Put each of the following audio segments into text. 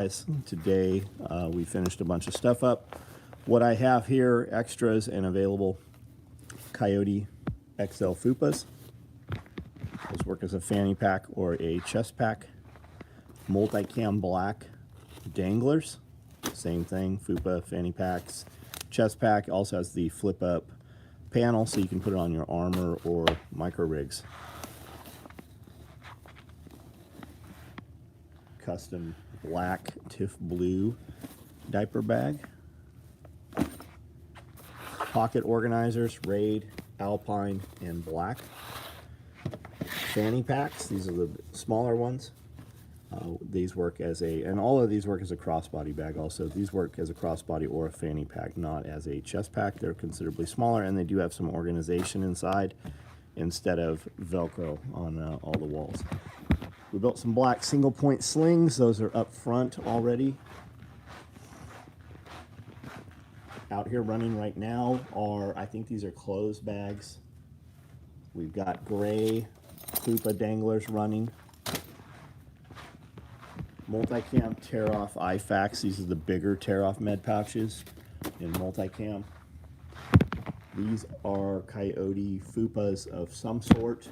Guys, today we finished a bunch of stuff up. What I have here, extras and available, Coyote XL Fupas. Those work as a fanny pack or a chest pack. Multicam black danglers, same thing, Fupa fanny packs. Chest pack also has the flip up panel so you can put it on your armor or micro rigs. Custom black Tiff blue diaper bag. Pocket organizers, Raid, Alpine, and black. Fanny packs, these are the smaller ones. These work as and all of these work as a crossbody bag also. These work as a crossbody or a fanny pack, not as a chest pack. They're considerably smaller and they do have some organization inside instead of Velcro on all the walls. We built some black single point slings. Those are up front already. Out here running right now are, I think these are clothes bags. We've got gray Fupa danglers running. Multicam tear-off IFACs. These are the bigger tear-off med pouches in multicam. These are Coyote Fupas of some sort.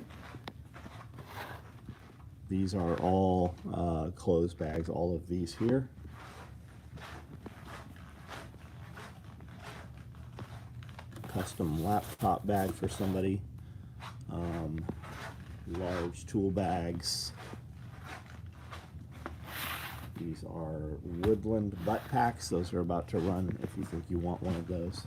These are all clothes bags, all of these here. Custom laptop bag for somebody. Large tool bags. These are woodland butt packs. Those are about to run if you think you want one of those.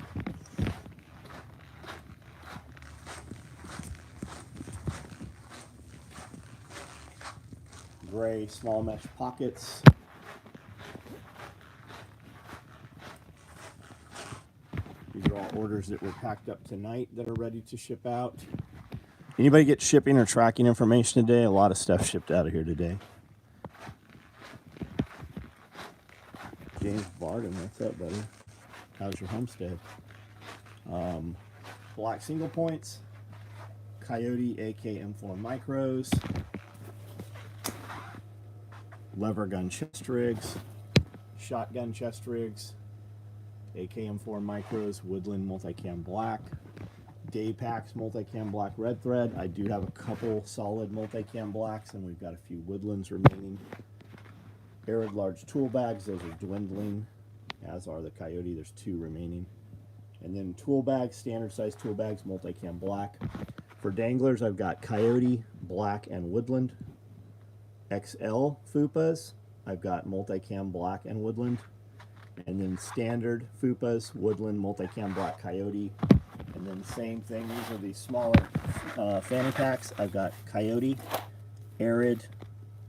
Gray small mesh pockets. These are all orders that were packed up tonight that are ready to ship out. Anybody get shipping or tracking information today? A lot of stuff shipped out of here today. James Barden, what's up, buddy? How's your homestead? Black single points. Coyote AK M4 micros. Lever gun chest rigs, shotgun chest rigs, AK-M4 micros, Woodland multicam black, day packs multicam black red thread. I do have a couple solid multicam blacks and we've got a few Woodlands remaining. Arid large tool bags, those are dwindling, as are the Coyote, there's 2 remaining. And then tool bags, standard size tool bags, multicam black. For danglers, I've got Coyote, black, and Woodland. XL Fupas, I've got multicam black and Woodland, and then standard Fupas, Woodland, multicam black Coyote, and then same thing, these are the smaller fanny packs. I've got Coyote, Arid,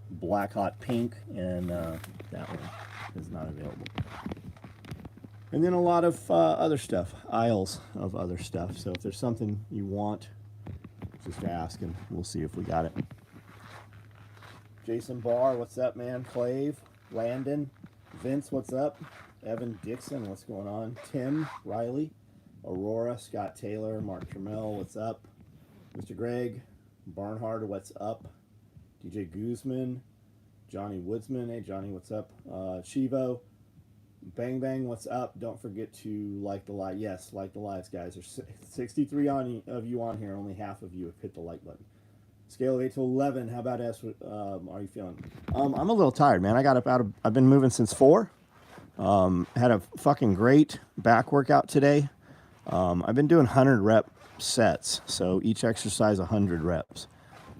black hot pink, and that one is not available. And then a lot of other stuff, aisles of other stuff, so if there's something you want, just ask and we'll see if we got it. Jason Barr, what's up, man? Clave, Landon, Vince, what's up? Evan Dixon, what's going on? Tim, Riley, Aurora, Scott Taylor, Mark Trammell, what's up? Mr. Greg, Barnhard, what's up? DJ Guzman, Johnny Woodsman, hey Johnny, what's up? Chivo, Bang Bang, what's up? Don't forget to like the live. Yes, like the lives, guys. There's 63 of you on here. Only half of you have hit the like button. Scale of 8 to 11. How about us? Are you feeling? I'm a little tired, man. I got up I've been moving since 4. Had a fucking great back workout today. I've been doing 100 rep sets, so each exercise 100 reps.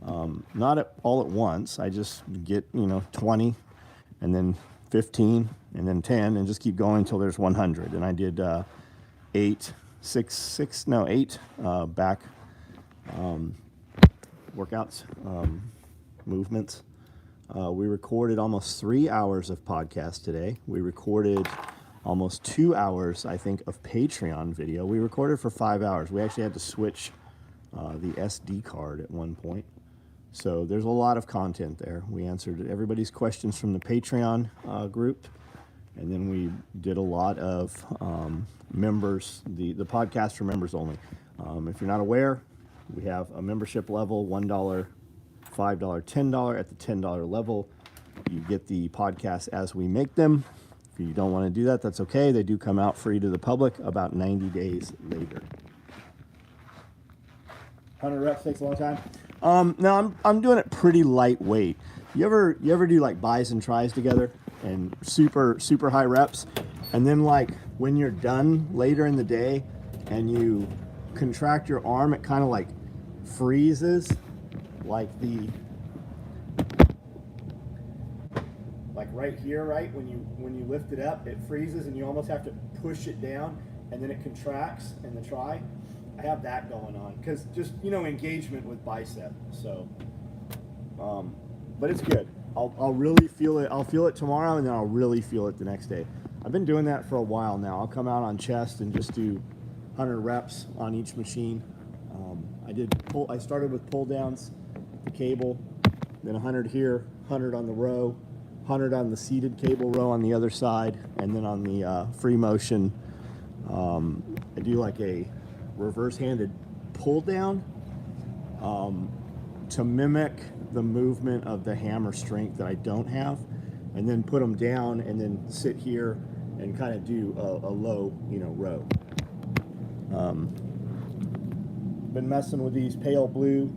Not all at once. I just get 20, and then 15, and then 10, and just keep going until there's 100. And I did 8 back. Workouts, movements. We recorded almost 3 hours of podcast today. We recorded almost 2 hours, I think, of Patreon video. We recorded for 5 hours. We actually had to switch the SD card at one point. So there's a lot of content there. We answered everybody's questions from the Patreon group. And then we did a lot of members, the podcast for members only. If you're not aware, we have a membership level, $1, $5, $10. At the $10 level, You get the podcasts as we make them. If you don't want to do that, that's okay. They do come out free to the public about 90 days later. 100 reps takes a long time. No, I'm doing it pretty lightweight. You ever do like buys and tries together and super high reps, and then like when you're done later in the day and you contract your arm, it kind of like freezes, like right here, right when you lift it up, it freezes and you almost have to push it down, and then it contracts in the try. I have that going on because just engagement with bicep. So, but it's good. I'll really feel it. I'll feel it tomorrow, and then I'll really feel it the next day. I've been doing that for a while now. I'll come out on chest and just do 100 reps on each machine. I started with pull downs, the cable, then 100 here, 100 on the row, 100 on the seated cable row on the other side, and then on the free motion, I do like a reverse-handed pull down to mimic the movement of the hammer strength that I don't have, and then put them down and then sit here and kind of do a low row. Been messing with these pale blue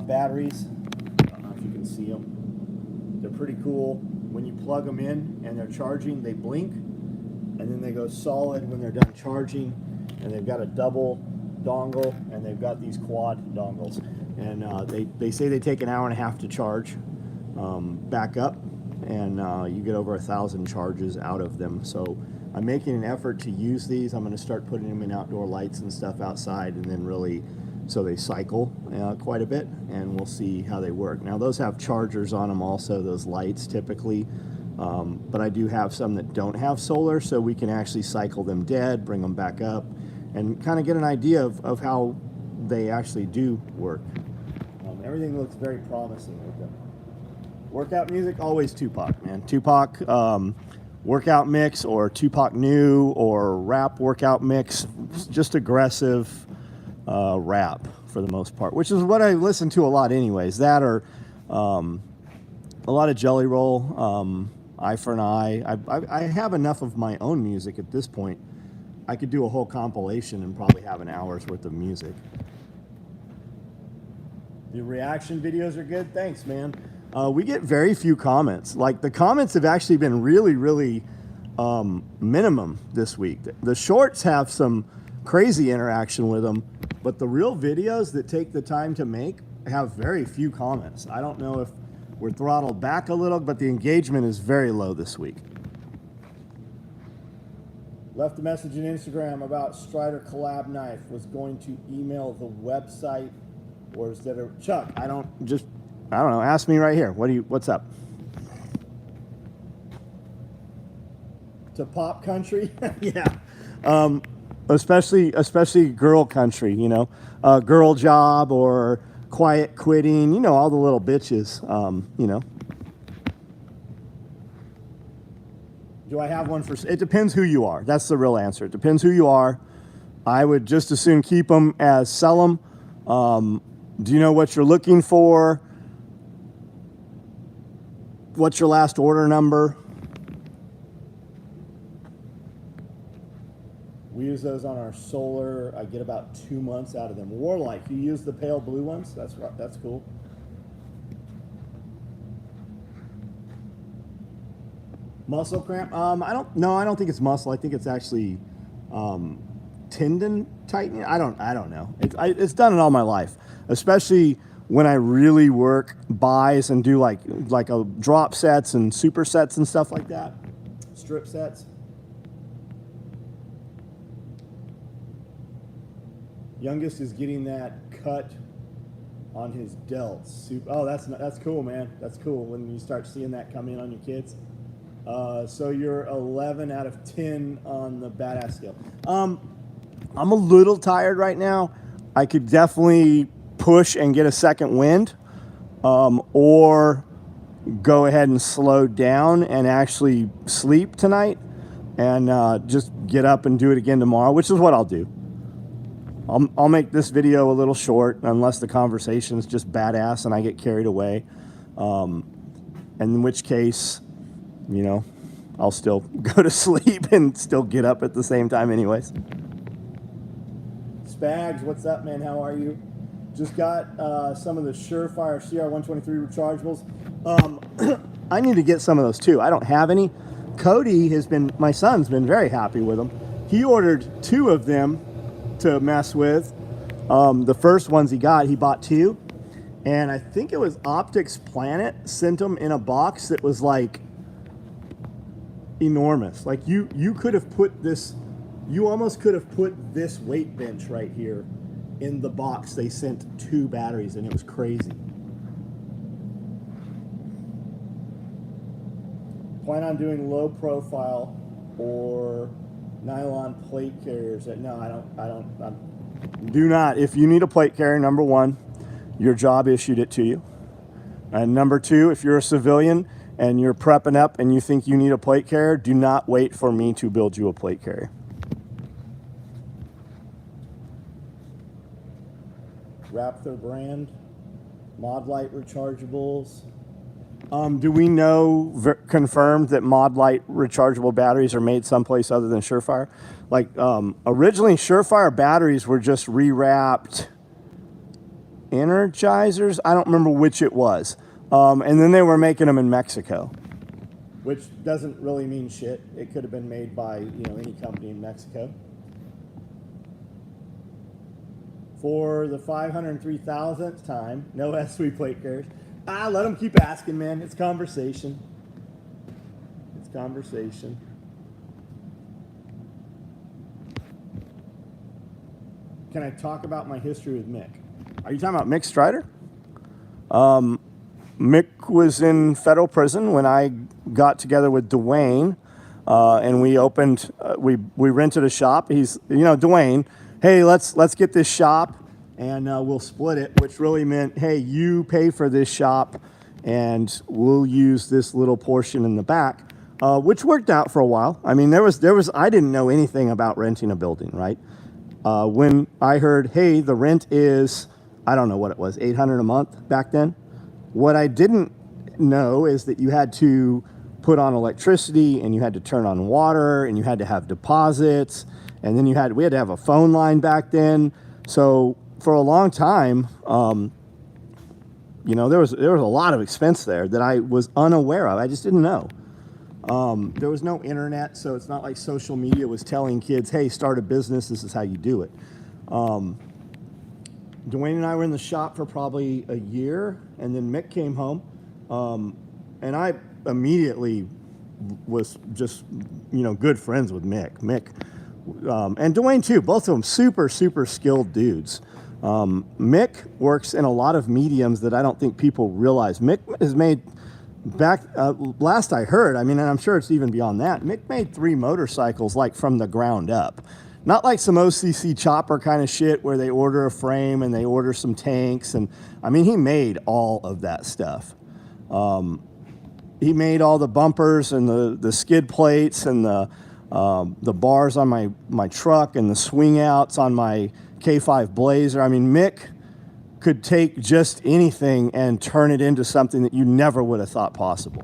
batteries. I don't know if you can see them. They're pretty cool. When you plug them in and they're charging, they blink, and then they go solid when they're done charging. And they've got a double dongle, and they've got these quad dongles. And they say they take an hour and a half to charge back up, and you get over 1,000 charges out of them. So I'm making an effort to use these. I'm going to start putting them in outdoor lights and stuff outside, and then really so they cycle quite a bit, and we'll see how they work. Now those have chargers on them also, those lights typically, but I do have some that don't have solar, so we can actually cycle them dead, bring them back up, and kind of get an idea of how they actually do work. Everything looks very promising with them. Workout music, always Tupac, man. Tupac workout mix, or Tupac new, or rap workout mix, just aggressive rap for the most part, which is what I listen to a lot anyways. That, or a lot of Jelly Roll, Eye for an Eye. I have enough of my own music at this point. I could do a whole compilation and probably have an hour's worth of music. The reaction videos are good. Thanks, man. We get very few comments. Like, the comments have actually been really minimum this week. The shorts have some crazy interaction with them, but the real videos that take the time to make have very few comments. I don't know if we're throttled back a little, but the engagement is very low this week. Left a message on Instagram about Strider collab knife. Was going to email the website, or is that a Chuck? I don't know. Ask me right here. What's up? To pop country? Yeah. Especially girl country, Girl Job or Quiet Quitting, all the little bitches, Do I have one for... It depends who you are. That's the real answer. It depends who you are. I would just as soon keep them as sell them. Do you know what you're looking for? What's your last order number? We use those on our solar. I get about 2 months out of them. Warlike, you use the pale blue ones? That's cool. Muscle cramp? I don't think it's muscle. I think it's actually tendon tightening. I don't know. It's done it all my life, especially when I really work buys and do like a drop sets and super sets and stuff like that, strip sets. Youngest is getting that cut on his delts. Oh, that's cool, man. That's cool when you start seeing that come in on your kids. So you're 11 out of 10 on the badass scale. I'm a little tired right now. I could definitely push and get a second wind, or go ahead and slow down and actually sleep tonight and just get up and do it again tomorrow, which is what I'll do. I'll make this video a little short unless the conversation is just badass and I get carried away. in which case, you know, I'll still go to sleep and still get up at the same time anyways. Spags, what's up, man? How are you? Just got some of the Surefire CR123 rechargeables. I need to get some of those too. I don't have any. Cody my son's been very happy with them. He ordered 2 of them to mess with. The first ones he bought 2. And I think it was Optics Planet sent them in a box that was like enormous. Like you could have put this, you almost could have put this weight bench right here in the box. They sent 2 batteries and it was crazy. Plan on doing low profile or nylon plate carriers. No, I do not. If you need a plate carrier, number 1, your job issued it to you. And number 2, if you're a civilian and you're prepping up and you think you need a plate carrier, do not wait for me to build you a plate carrier. Raptor brand, Mod Lite rechargeables. Do we know confirmed that Mod Lite rechargeable batteries are made someplace other than Surefire? Like originally Surefire batteries were just rewrapped Energizers. I don't remember which it was. And then they were making them in Mexico, which doesn't really mean shit. It could have been made by, you know, any company in Mexico. For the 503,000th time, no SOE plate carriers. Let them keep asking, man. It's conversation. It's conversation. Can I talk about my history with Mick? Are you talking about Mick Strider? Mick was in federal prison when I got together with Dwayne, and we opened, we rented a shop. He's, you know, Dwayne, hey, let's get this shop and we'll split it, which really meant, hey, you pay for this shop and we'll use this little portion in the back, which worked out for a while. I mean, I didn't know anything about renting a building, right? When I heard, hey, the rent is, I don't know what it was, $800 a month back then. What I didn't know is that you had to put on electricity and you had to turn on water and you had to have deposits. And then we had to have a phone line back then. So for a long time, you know, there was a lot of expense there that I was unaware of. I just didn't know. There was no internet, so it's not like social media was telling kids, hey, start a business, this is how you do it. Dwayne and I were in the shop for probably a year, and then Mick came home, and I immediately was just, you know, good friends with Mick. And Dwayne too, both of them super, super skilled dudes. Mick works in a lot of mediums that I don't think people realize. Mick has made, last I heard, I mean, and I'm sure it's even beyond that, Mick made 3 motorcycles like from the ground up. Not like some OCC chopper kind of shit where they order a frame and they order some tanks. And I mean, he made all of that stuff. He made all the bumpers and the skid plates and the bars on my truck and the swing outs on my K5 Blazer. I mean, Mick could take just anything and turn it into something that you never would have thought possible.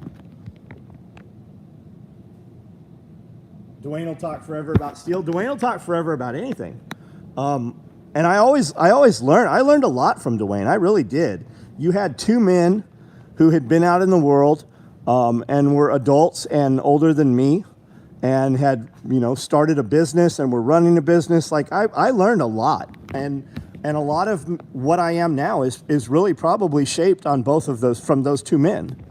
Dwayne will talk forever about steel. Dwayne will talk forever about anything. And I always learned. I learned a lot from Dwayne. I really did. You had 2 men who had been out in the world and were adults and older than me and had, you know, started a business and were running a business. Like I learned a lot. And a lot of what I am now is really probably shaped on both of those, from those 2 men.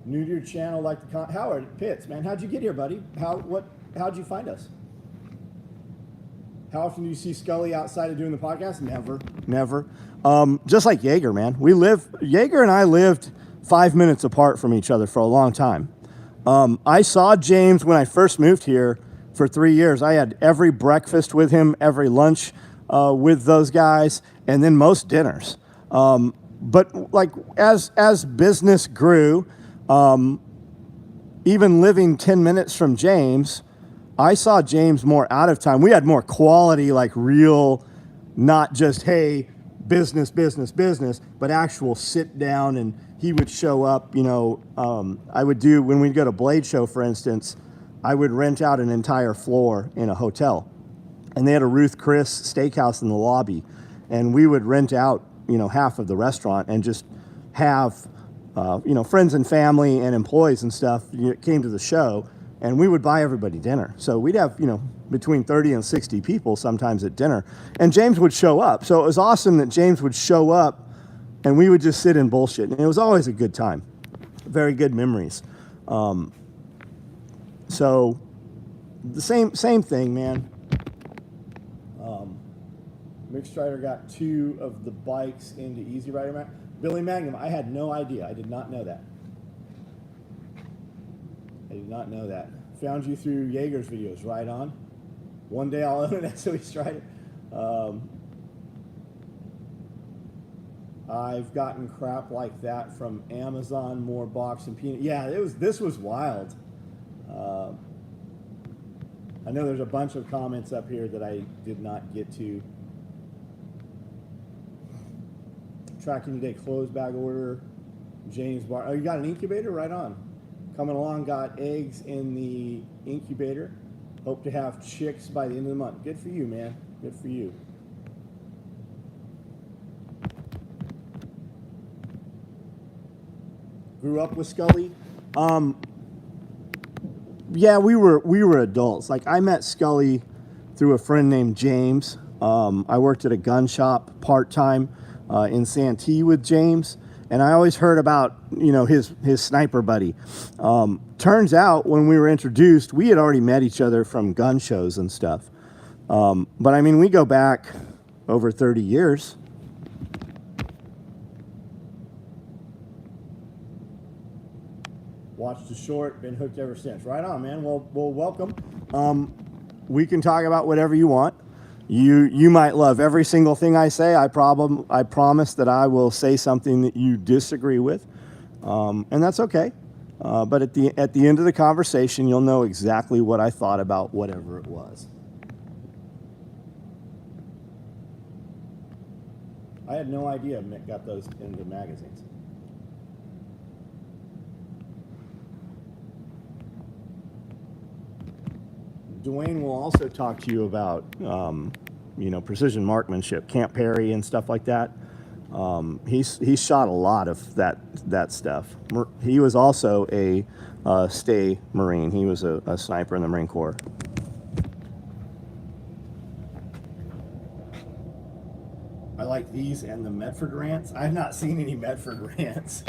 New to your channel, like the Howard Pitts, man. How'd you get here, buddy? How'd you find us? How often do you see Scully outside of doing the podcast? Never. Just like Jaeger, man. Jaeger and I lived 5 minutes apart from each other for a long time. I saw James when I first moved here for 3 years. I had every breakfast with him, every lunch with those guys, and then most dinners. But like as business grew, even living 10 minutes from James, I saw James more out of time. We had more quality, like real, not just, hey, business, business, business, but actual sit down. And he would show up, I would do, when we'd go to Blade Show, for instance, I would rent out an entire floor in a hotel. And they had a Ruth Chris steakhouse in the lobby. And we would rent out, half of the restaurant and just have, friends and family and employees and stuff came to the show, and we would buy everybody dinner. So we'd have, between 30 and 60 people sometimes at dinner. And James would show up. So it was awesome that James would show up and we would just sit and bullshit. And it was always a good time. Very good memories. So the same thing, man. Mick Strider got 2 of the bikes into Easy Rider. Billy Magnum, I had no idea. I did not know that. Found you through Jaeger's videos, right on. One day I'll own an SOE Strider. I've gotten crap like that from Amazon, more box and peanut. Yeah, this was wild. I know there's a bunch of comments up here that I did not get to. Tracking today, closed bag order. James Bar. Oh, you got an incubator? Right on. Coming along, got eggs in the incubator. Hope to have chicks by the end of the month. Good for you, man. Good for you. Grew up with Scully. Yeah, we were adults. Like, I met Scully through a friend named James. I worked at a gun shop part-time in Santee with James, and I always heard about, his sniper buddy. Turns out when we were introduced, we had already met each other from gun shows and stuff. But I mean, we go back over 30 years. Watched the short, been hooked ever since. Right on, man. Well, welcome. We can talk about whatever you want. You might love every single thing I say. I promise that I will say something that you disagree with, and that's okay. But at the end of the conversation, you'll know exactly what I thought about whatever it was. I had no idea Mick got those into magazines. Dwayne will also talk to you about, precision marksmanship, Camp Perry and stuff like that. He's shot a lot of that stuff. He was also a stay Marine. He was a sniper in the Marine Corps. I like these and the Medford rants. I've not seen any Medford rants.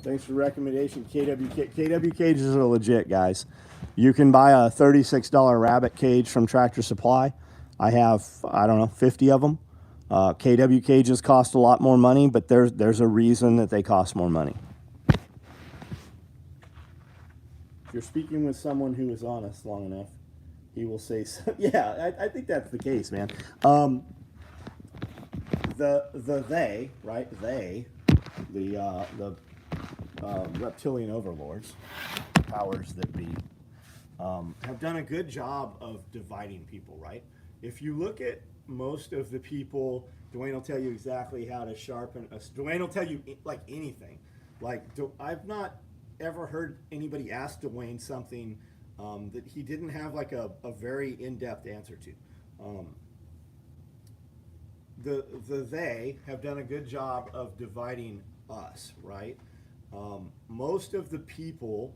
Thanks for the recommendation, KW. KW cages are legit, guys. You can buy a $36 rabbit cage from Tractor Supply. I have, 50 of them. KW cages cost a lot more money, but there's a reason that they cost more money. If you're speaking with someone who is honest long enough, he will say so. Yeah, I think that's the case, man. They, right? They, the reptilian overlords, powers that be, have done a good job of dividing people, right? If you look at most of the people, Dwayne will tell you exactly how to sharpen us. Dwayne will tell you like anything. Like, I've not ever heard anybody ask Dwayne something that he didn't have like a very in-depth answer to. They have done a good job of dividing us, right? Most of the people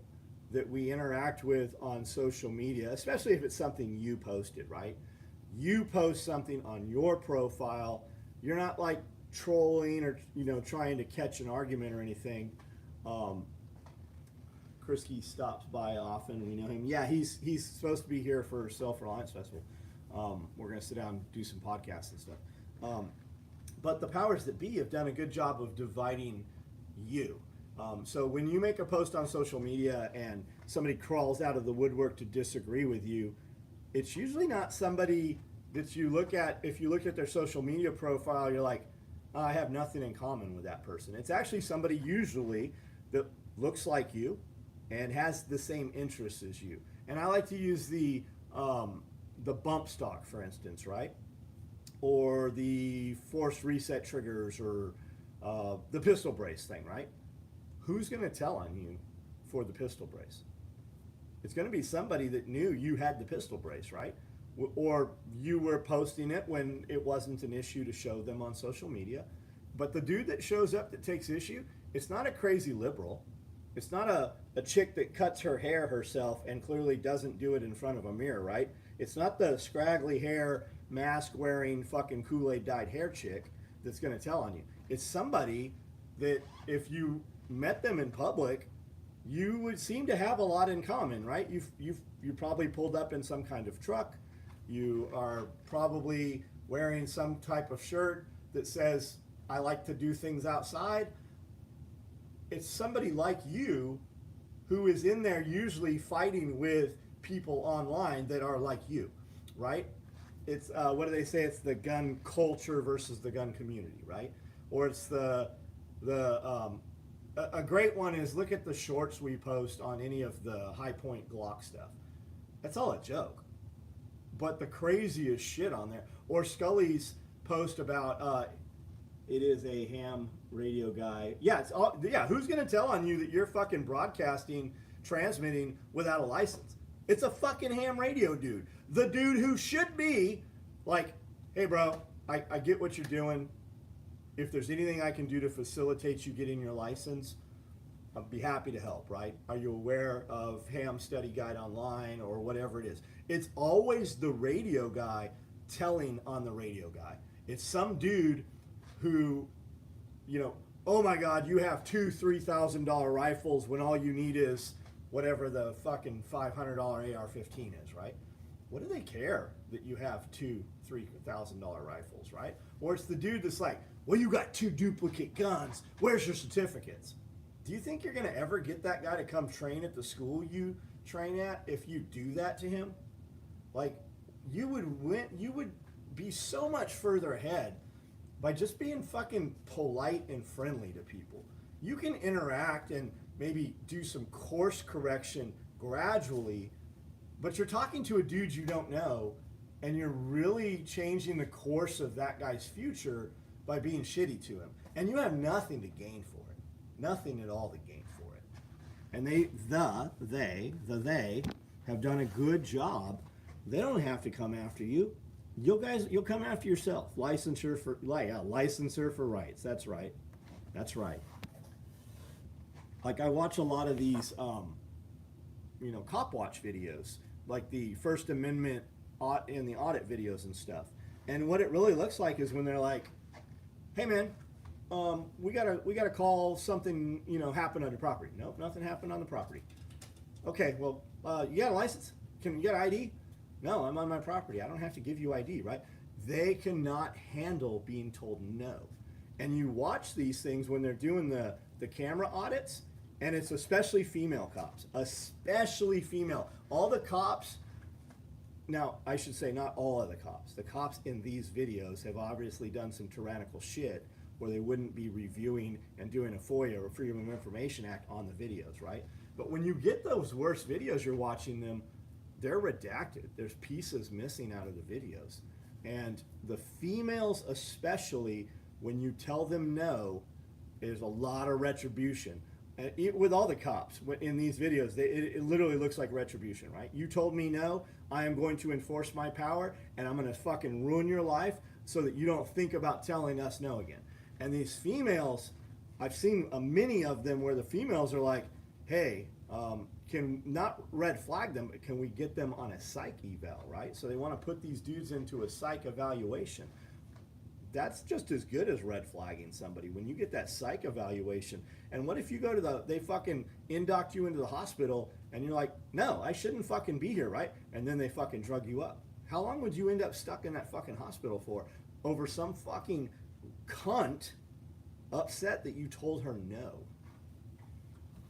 that we interact with on social media, especially if it's something you posted, right? You post something on your profile. You're not like trolling or trying to catch an argument or anything. Krisky stops by often. We know him. Yeah, he's supposed to be here for Self-Reliance Festival. We're gonna sit down and do some podcasts and stuff. But the powers that be have done a good job of dividing you. So when you make a post on social media and somebody crawls out of the woodwork to disagree with you, it's usually not somebody that you look at. If you look at their social media profile, you're like, I have nothing in common with that person. It's actually somebody usually that looks like you and has the same interests as you. And I like to use the bump stock, for instance, right? or the forced reset triggers, or the pistol brace thing, right? Who's going to tell on you for the pistol brace? It's going to be somebody that knew you had the pistol brace, right? Or you were posting it when it wasn't an issue to show them on social media. But the dude that shows up that takes issue, it's not a crazy liberal. It's not a chick that cuts her hair herself and clearly doesn't do it in front of a mirror, right? It's not the scraggly hair, mask wearing, fucking Kool-Aid dyed hair chick that's going to tell on you. It's somebody that if you met them in public, you would seem to have a lot in common, right? You probably pulled up in some kind of truck. You are probably wearing some type of shirt that says, I like to do things outside. It's somebody like you who is in there usually fighting with people online that are like you, right? It's, what do they say? It's the gun culture versus the gun community, right? Or it's a great one is look at the shorts we post on any of the high point Glock stuff. That's all a joke. But the craziest shit on there. Or Scully's post about it is a ham radio guy. Yeah, it's all, yeah. Who's gonna tell on you that you're fucking broadcasting, transmitting without a license? It's a fucking ham radio dude. The dude who should be like, hey bro, I get what you're doing. If there's anything I can do to facilitate you getting your license, I'd be happy to help, right? Are you aware of Ham Study Guide Online or whatever it is? It's always the radio guy telling on the radio guy. It's some dude who, you know, oh my God, you have $2,000-$3,000 rifles when all you need is whatever the fucking $500 AR-15 is, right? What do they care that you have $2,000-$3,000 rifles, right? Or it's the dude that's like, well, you got 2 duplicate guns. Where's your certificates? Do you think you're going to ever get that guy to come train at the school you train at if you do that to him? Like, you would be so much further ahead by just being fucking polite and friendly to people. You can interact and maybe do some course correction gradually, but you're talking to a dude you don't know, and you're really changing the course of that guy's future by being shitty to him. And you have nothing to gain for it. Nothing at all to gain for it. And they have done a good job. They don't have to come after you. You'll come after yourself. Licensure for rights. That's right. That's right. Like I watch a lot of these, cop watch videos, like the First Amendment and the audit videos and stuff. And what it really looks like is when they're like, hey man, we gotta call something, happened on your property. Nope, nothing happened on the property. Okay, well, you got a license? You got ID? No, I'm on my property. I don't have to give you ID, right? They cannot handle being told no. And you watch these things when they're doing the camera audits, and it's especially female cops, especially female. All the cops, now I should say not all of the cops in these videos have obviously done some tyrannical shit where they wouldn't be reviewing and doing a FOIA or Freedom of Information Act on the videos, right? But when you get those worst videos, you're watching them, they're redacted. There's pieces missing out of the videos. And the females especially, when you tell them no, there's a lot of retribution. And with all the cops in these videos, it literally looks like retribution, right? You told me no, I am going to enforce my power, and I'm going to fucking ruin your life so that you don't think about telling us no again. And these females, I've seen many of them where the females are like, hey, can not red flag them, but can we get them on a psych eval, right? So they want to put these dudes into a psych evaluation. That's just as good as red flagging somebody when you get that psych evaluation. And what if you go to they fucking induct you into the hospital and you're like, no, I shouldn't fucking be here, right? And then they fucking drug you up. How long would you end up stuck in that fucking hospital for over some fucking cunt upset that you told her no?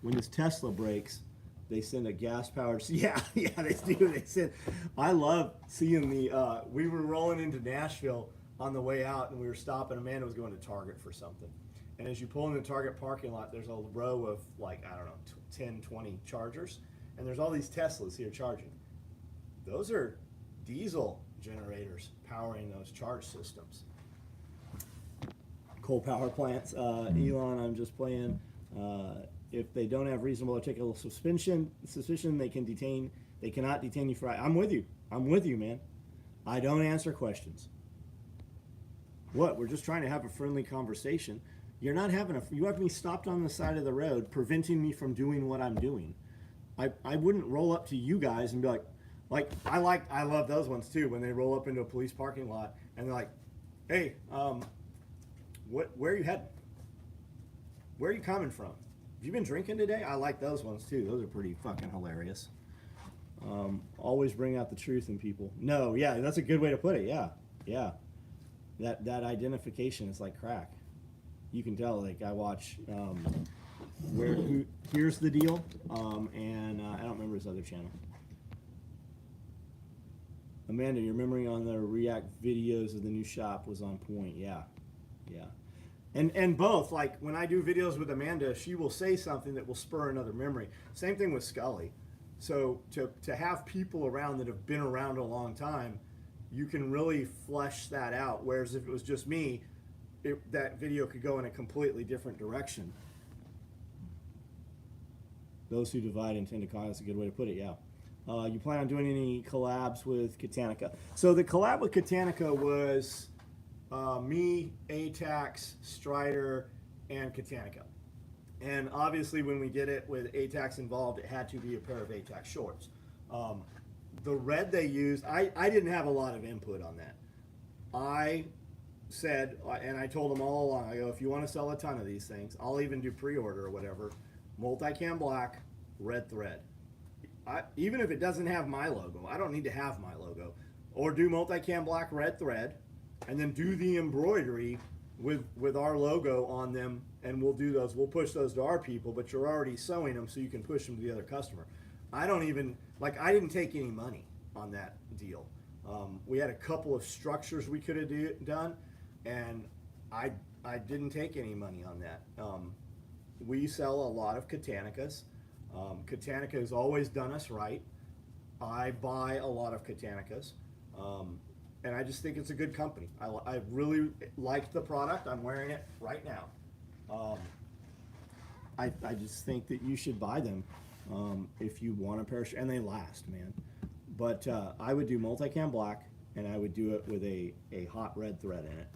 When this Tesla breaks, they send a gas-powered, yeah, they do. They send, I love seeing we were rolling into Nashville on the way out, and we were stopping. Amanda was going to Target for something. And as you pull in the Target parking lot, there's a row of, 10, 20 chargers. And there's all these Teslas here charging. Those are diesel generators powering those charge systems. Coal power plants, Elon, I'm just playing. If they don't have reasonable articulable suspicion, they cannot detain you for. I'm with you, man. I don't answer questions. What? We're just trying to have a friendly conversation. You're not having you have me stopped on the side of the road, preventing me from doing what I'm doing. I wouldn't roll up to you guys and be like, I love those ones too, when they roll up into a police parking lot and they're like, hey, where are you heading? Where are you coming from? Have you been drinking today? I like those ones too. Those are pretty fucking hilarious. Always bring out the truth in people. No, yeah, that's a good way to put it. Yeah. That identification is like crack. You can tell, like, I watch Here's the Deal, and I don't remember his other channel. Amanda, your memory on the React videos of the new shop was on point. Yeah. And both, like, when I do videos with Amanda, she will say something that will spur another memory. Same thing with Scully. So to have people around that have been around a long time, you can really flesh that out. Whereas if it was just me, that video could go in a completely different direction. Those who divide intend to conquer. That's a good way to put it, yeah. You plan on doing any collabs with Katanica? So the collab with Katanica was me, ATAX, Strider, and Katanica. And obviously when we did it with ATAX involved, it had to be a pair of ATAX shorts. The red they used, I didn't have a lot of input on that. I said, and I told them all along, I go, if you want to sell a ton of these things, I'll even do pre-order or whatever, multicam black, red thread. Even if it doesn't have my logo, I don't need to have my logo. Or do multicam black, red thread, and then do the embroidery with our logo on them, and we'll do those. We'll push those to our people, but you're already sewing them so you can push them to the other customer. I don't even, like, I didn't take any money on that deal. We had a couple of structures we could have done, and I didn't take any money on that. We sell a lot of Katanicas. Katanica has always done us right. I buy a lot of Katanicas, and I just think it's a good company. I really like the product. I'm wearing it right now. I just think that you should buy them if you want a pair of and they last, man. But I would do multicam black, and I would do it with a hot red thread in it.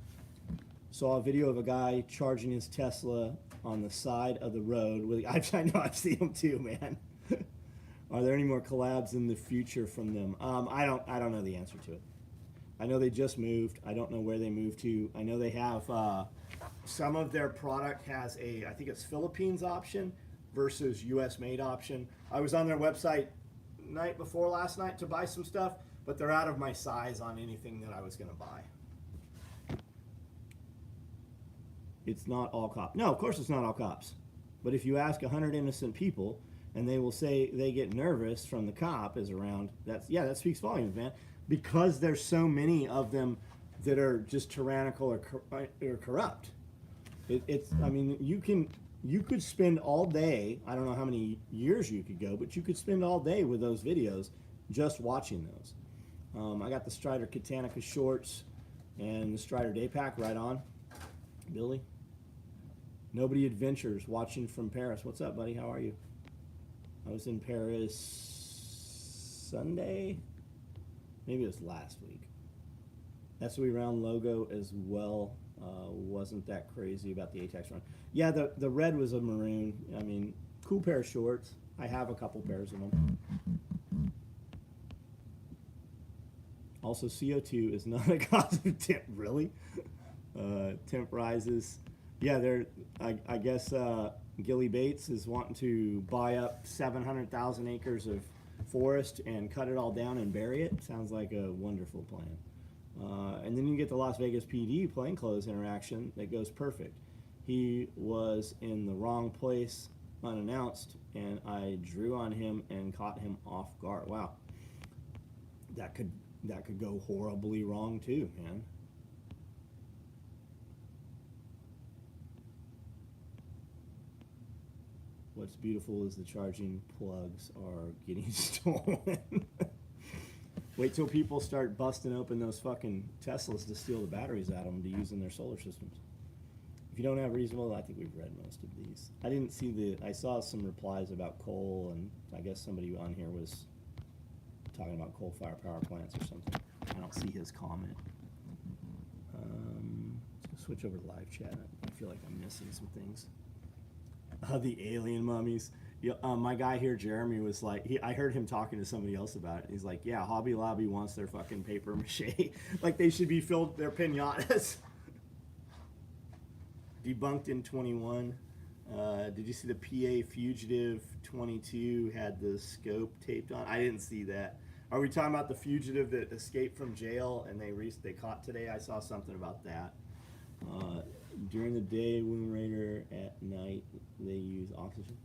Saw a video of a guy charging his Tesla on the side of the road. I know, I've seen them too, man. Are there any more collabs in the future from them? I don't know the answer to it. I know they just moved. I don't know where they moved to. I know they have some of their product has I think it's Philippines option versus US made option. I was on their website night before last night to buy some stuff, but they're out of my size on anything that I was going to buy. It's not all cops. No, of course it's not all cops. But if you ask 100 innocent people, and they will say they get nervous from the cop is around, that speaks volumes, man. Because there's so many of them that are just tyrannical or corrupt. I mean, you could spend all day, I don't know how many years you could go, but you could spend all day with those videos just watching those. I got the Strider Katanica shorts and the Strider day pack right on. Billy. Nobody Adventures watching from Paris. What's up, buddy? How are you? I was in Paris Sunday. Maybe it was last week. SOE round logo as well. Wasn't that crazy about the ATAX run. Yeah, the red was a maroon. I mean, cool pair of shorts. I have a couple pairs of them. Also, CO2 is not a cause of temp. Really? Temp rises. Yeah, I guess Gilly Bates is wanting to buy up 700,000 acres of forest and cut it all down and bury it. Sounds like a wonderful plan. And then you get the Las Vegas PD plainclothes interaction that goes perfect. He was in the wrong place unannounced, and I drew on him and caught him off guard. Wow, that could go horribly wrong too, man. What's beautiful is the charging plugs are getting stolen. Wait till people start busting open those fucking Teslas to steal the batteries out of them to use in their solar systems. If you don't have reasonable, I think we've read most of these. I didn't see I saw some replies about coal, and I guess somebody on here was talking about coal-fired power plants or something. I don't see his comment. Let's switch over to live chat. I feel like I'm missing some things. The alien mummies. Yeah, my guy here, Jeremy, was like, I heard him talking to somebody else about it. He's like, yeah, Hobby Lobby wants their fucking paper mache. Like they should be filled, their pinatas. Debunked in 21. Did you see the PA Fugitive 22 had the scope taped on? I didn't see that. Are we talking about the fugitive that escaped from jail and they caught today? I saw something about that. During the day, Womb Raider, at night, they use oxygen.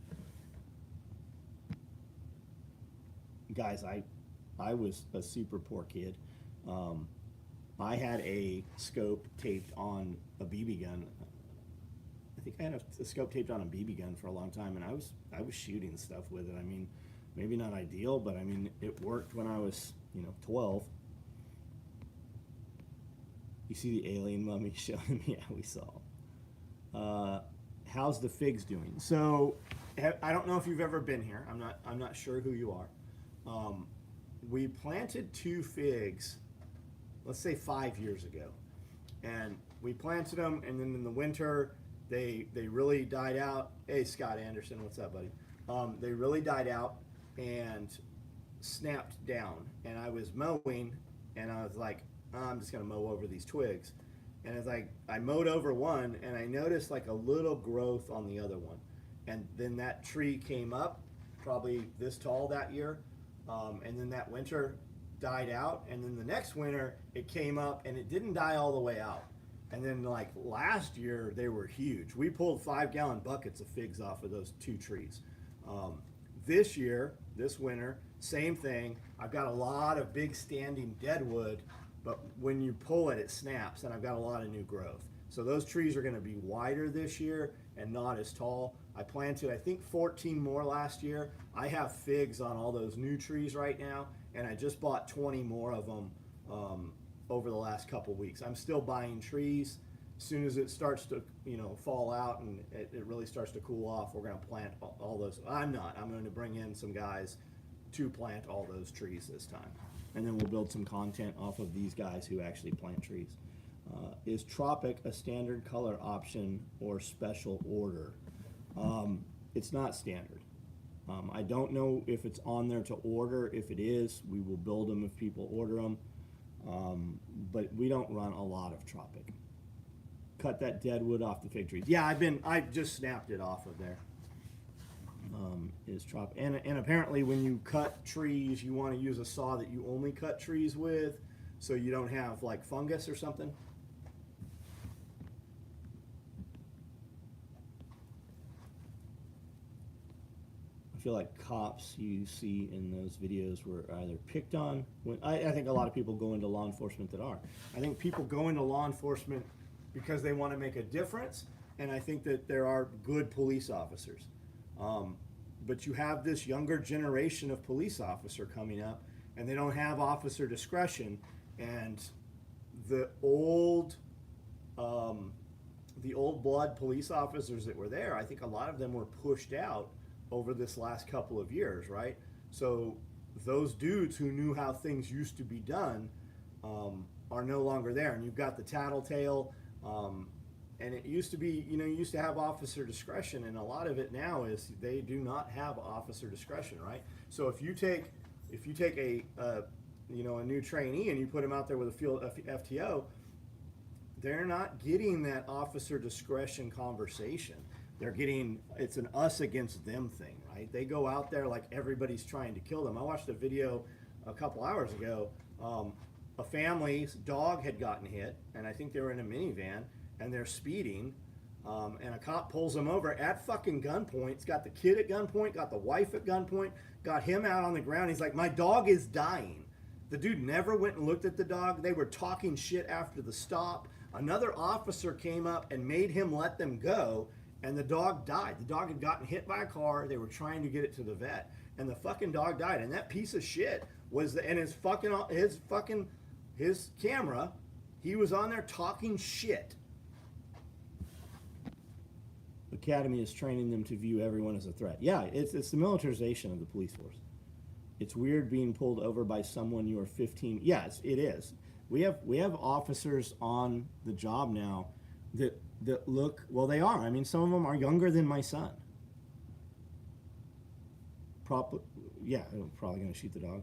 Guys, I was a super poor kid. I had a scope taped on a BB gun. I think I had a scope taped on a BB gun for a long time, and I was shooting stuff with it. I mean, maybe not ideal, but I mean, it worked when I was, 12. You see the alien mummy showing me? Yeah, we saw. How's the figs doing? So, I don't know if you've ever been here. I'm not sure who you are. We planted 2 figs, let's say 5 years ago, and we planted them, and then in the winter they really died out. Hey, Scott Anderson, what's up, buddy? They really died out and snapped down, and I was mowing, and I was like, I'm just gonna mow over these twigs, and it's like I mowed over one, and I noticed like a little growth on the other one, and then that tree came up, probably this tall that year. And then that winter died out, and then the next winter it came up and it didn't die all the way out. And then like last year they were huge. We pulled 5-gallon buckets of figs off of those 2 trees. This year, this winter, same thing. I've got a lot of big standing dead wood, but when you pull it, it snaps, and I've got a lot of new growth. So those trees are going to be wider this year and not as tall. I planted, I think, 14 more last year. I have figs on all those new trees right now, and I just bought 20 more of them over the last couple weeks. I'm still buying trees. As soon as it starts to, fall out and it really starts to cool off, we're going to plant all those. I'm going to bring in some guys to plant all those trees this time. And then we'll build some content off of these guys who actually plant trees. Is Tropic a standard color option or special order? It's not standard. I don't know if it's on there to order. If it is, we will build them if people order them. But we don't run a lot of Tropic. Cut that dead wood off the fig trees. Yeah, I just snapped it off of there. Is Tropic, and apparently when you cut trees, you want to use a saw that you only cut trees with, so you don't have like fungus or something. I feel like cops you see in those videos were either picked on. I think a lot of people go into law enforcement that are. I think people go into law enforcement because they want to make a difference, and I think that there are good police officers. But you have this younger generation of police officer coming up, and they don't have officer discretion, and the old blood police officers that were there, I think a lot of them were pushed out over this last couple of years, right? So those dudes who knew how things used to be done are no longer there. And you've got the tattletale, and it used to be, you used to have officer discretion, and a lot of it now is they do not have officer discretion, right? So if you take a new trainee and you put him out there with a field FTO, they're not getting that officer discretion conversation. They're getting, it's an us against them thing, right? They go out there like everybody's trying to kill them. I watched a video a couple hours ago. A family's dog had gotten hit, and I think they were in a minivan, and they're speeding, and a cop pulls them over at fucking gunpoint. It's got the kid at gunpoint, got the wife at gunpoint, got him out on the ground. He's like, my dog is dying. The dude never went and looked at the dog. They were talking shit after the stop. Another officer came up and made him let them go, and the dog died. The dog had gotten hit by a car. They were trying to get it to the vet, and the fucking dog died. And that piece of shit was and his camera, he was on there talking shit. Academy is training them to view everyone as a threat. Yeah, it's the militarization of the police force. It's weird being pulled over by someone you are 15. Yes, it is. We have officers on the job now that look, well, they are. I mean, some of them are younger than my son. Yeah, I'm probably going to shoot the dog.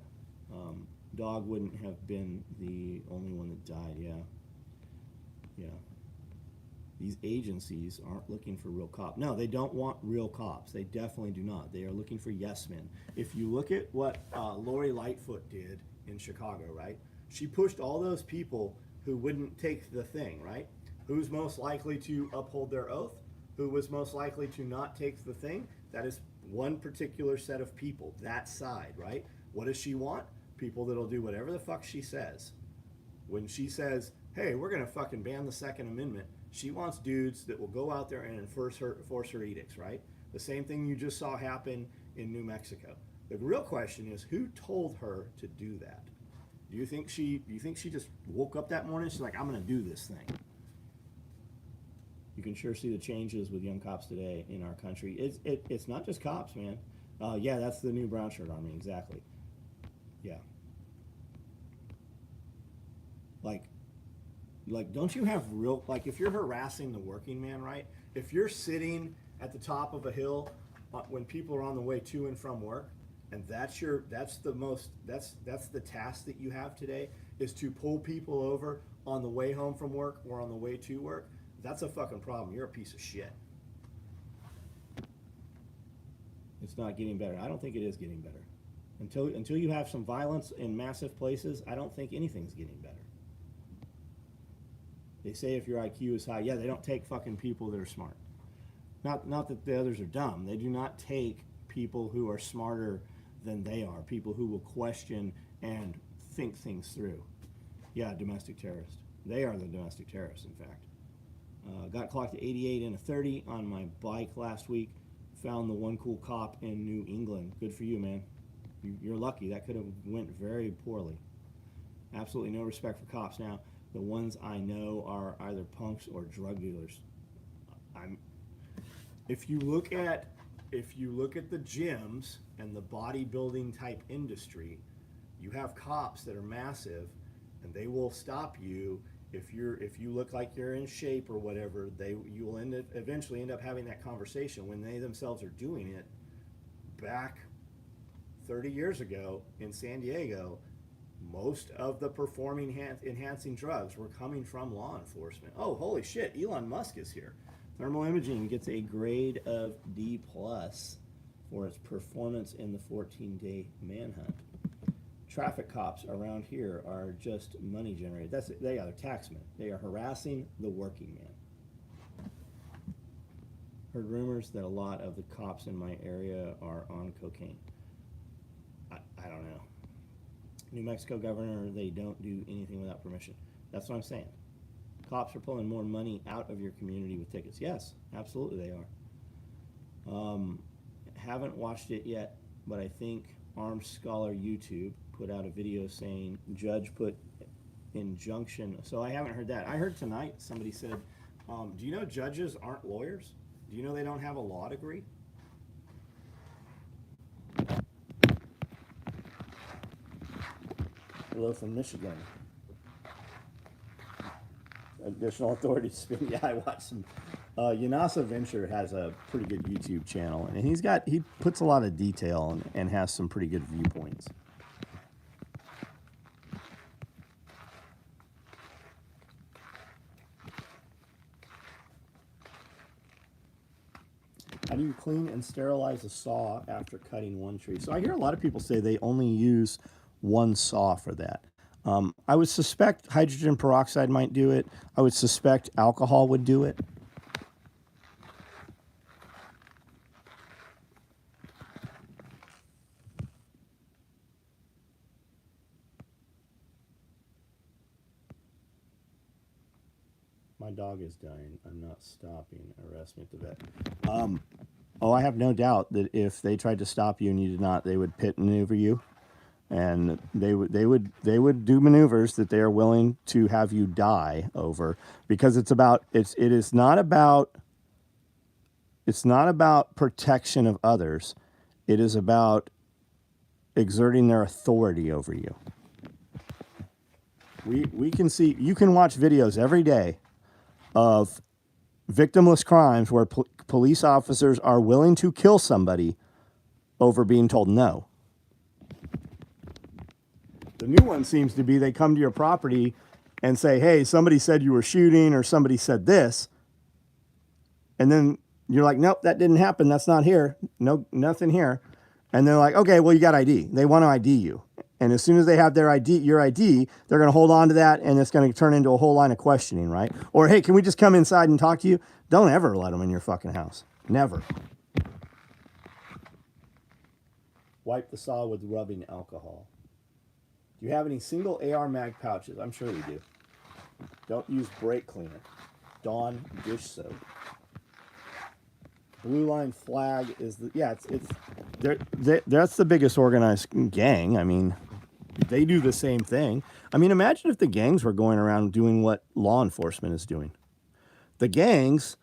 Dog wouldn't have been the only one that died. Yeah. These agencies aren't looking for real cops. No, they don't want real cops. They definitely do not. They are looking for yes men. If you look at what Lori Lightfoot did in Chicago, right? She pushed all those people who wouldn't take the thing, right? Who's most likely to uphold their oath? Who was most likely to not take the thing? That is one particular set of people, that side, right? What does she want? People that'll do whatever the fuck she says. When she says, hey, we're gonna fucking ban the Second Amendment, she wants dudes that will go out there and enforce her edicts, right? The same thing you just saw happen in New Mexico. The real question is, who told her to do that? Do you think she just woke up that morning? She's like, I'm gonna do this thing. You can sure see the changes with young cops today in our country. It's not just cops, man. Yeah, that's the new brown shirt army, exactly. Yeah. Like, don't you have real, like, if you're harassing the working man, right? If you're sitting at the top of a hill when people are on the way to and from work, and that's the task that you have today, is to pull people over on the way home from work or on the way to work, that's a fucking problem. You're a piece of shit. It's not getting better. I don't think it is getting better. Until you have some violence in massive places, I don't think anything's getting better. They say if your IQ is high, yeah, they don't take fucking people that are smart. Not that the others are dumb. They do not take people who are smarter than they are, people who will question and think things through. Yeah, domestic terrorists. They are the domestic terrorists, in fact. Got clocked at 88 and a 30 on my bike last week. Found the one cool cop in New England. Good for you, man. You're lucky. That could have went very poorly. Absolutely no respect for cops now. The ones I know are either punks or drug dealers. If you look at the gyms and the bodybuilding type industry, you have cops that are massive, and they will stop you if you look like you're in shape or whatever. You will eventually end up having that conversation when they themselves are doing it. Back 30 years ago in San Diego, most of the performing enhancing drugs were coming from law enforcement. Oh, holy shit, Elon Musk is here. Thermal imaging gets a grade of D+ for its performance in the 14-day manhunt. Traffic cops around here are just money generators. They are taxmen. They are harassing the working man. Heard rumors that a lot of the cops in my area are on cocaine. I don't know. New Mexico governor, they don't do anything without permission. That's what I'm saying. Cops are pulling more money out of your community with tickets. Yes, absolutely they are. Haven't watched it yet, but I think Armed Scholar YouTube put out a video saying judge put injunction. So I haven't heard that. I heard tonight somebody said, do you know judges aren't lawyers? Do you know they don't have a law degree? Hello from Michigan. Additional authorities spin. Yeah, I watched some. Yanasa Venture has a pretty good YouTube channel, and he puts a lot of detail and has some pretty good viewpoints. How do you clean and sterilize a saw after cutting one tree? So I hear a lot of people say they only use one saw for that. I would suspect hydrogen peroxide might do it. I would suspect alcohol would do it. My My dog is dying. I'm not stopping. Arrest me at the vet. Oh, I have no doubt that if they tried to stop you and you did not, they would pit maneuver you, and they would do maneuvers that they are willing to have you die over, because it is not about protection of others. It is about exerting their authority over you. We can see, you can watch videos every day of victimless crimes where police officers are willing to kill somebody over being told no. The new one seems to be they come to your property and say, hey, somebody said you were shooting, or somebody said this. And then you're like, nope, that didn't happen. That's not here. No, nothing here. And they're like, okay, well, you got ID. They want to ID you. And as soon as they have your ID, they're going to hold on to that, and it's going to turn into a whole line of questioning, right? Or, hey, can we just come inside and talk to you? Don't ever let them in your fucking house. Never. Wipe the saw with rubbing alcohol. Do you have any single AR mag pouches? I'm sure we do. Don't use brake cleaner. Dawn dish soap. Blue Line Flag is that's the biggest organized gang. I mean, they do the same thing. I mean, imagine if the gangs were going around doing what law enforcement is doing. The gangs,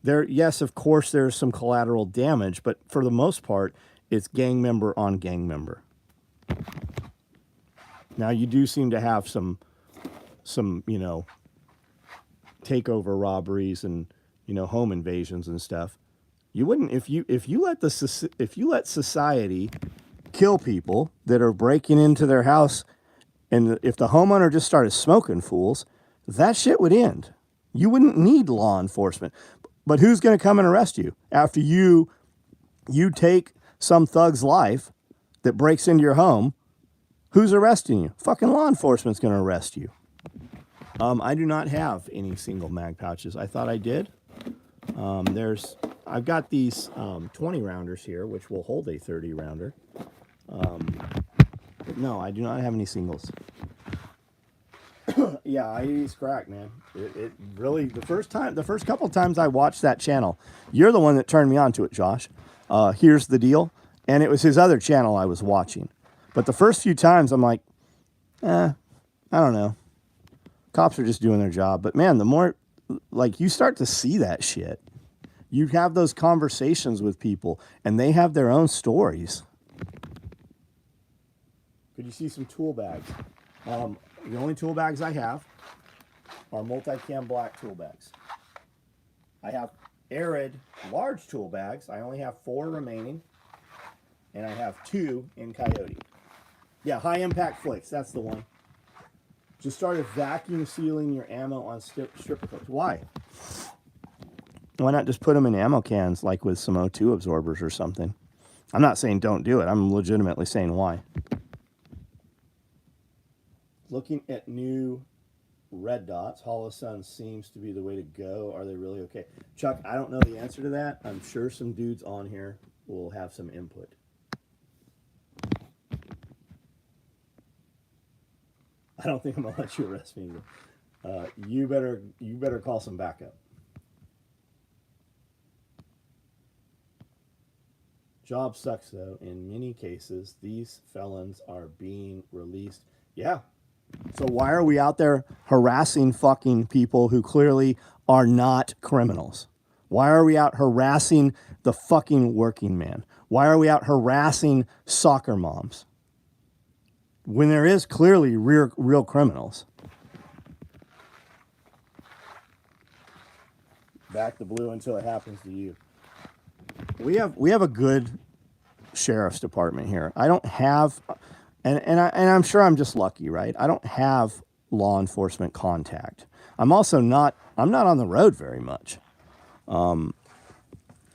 yes, of course, there's some collateral damage, but for the most part, it's gang member on gang member. Now, you do seem to have some takeover robberies and, home invasions and stuff. You wouldn't, if you let society kill people that are breaking into their house, and if the homeowner just started smoking fools, that shit would end. You wouldn't need law enforcement. But who's going to come and arrest you after you take some thug's life that breaks into your home? Who's arresting you? Fucking law enforcement's going to arrest you. I do not have any single mag pouches. I thought I did. I've got these 20 rounders here, which will hold a 30 rounder. But no, I do not have any singles. Yeah, IED's crack, man. It really, the first couple times I watched that channel, you're the one that turned me on to it, Josh. Here's the deal. And it was his other channel I was watching. But the first few times I'm like, I don't know. Cops are just doing their job. But man, the more, like, you start to see that shit, you have those conversations with people, and they have their own stories. Could you see some tool bags? The only tool bags I have are multi-cam black tool bags. I have Arid large tool bags. I only have 4 remaining, and I have 2 in Coyote. Yeah, high impact flicks. That's the one. Just started vacuum sealing your ammo on stripper clips. Why? Why not just put them in ammo cans, like with some O2 absorbers or something? I'm not saying don't do it. I'm legitimately saying why. Looking at new red dots, Holosun seems to be the way to go. Are they really okay? Chuck, I don't know the answer to that. I'm sure some dudes on here will have some input. I don't think I'm gonna let you arrest me. You better call some backup. Job sucks though. In many cases, these felons are being released. Yeah. So why are we out there harassing fucking people who clearly are not criminals? Why are we out harassing the fucking working man? Why are we out harassing soccer moms when there is clearly real criminals? Back the blue until it happens to you. We have a good sheriff's department here. I don't have, and I'm sure I'm just lucky, right? I don't have law enforcement contact. I'm not on the road very much.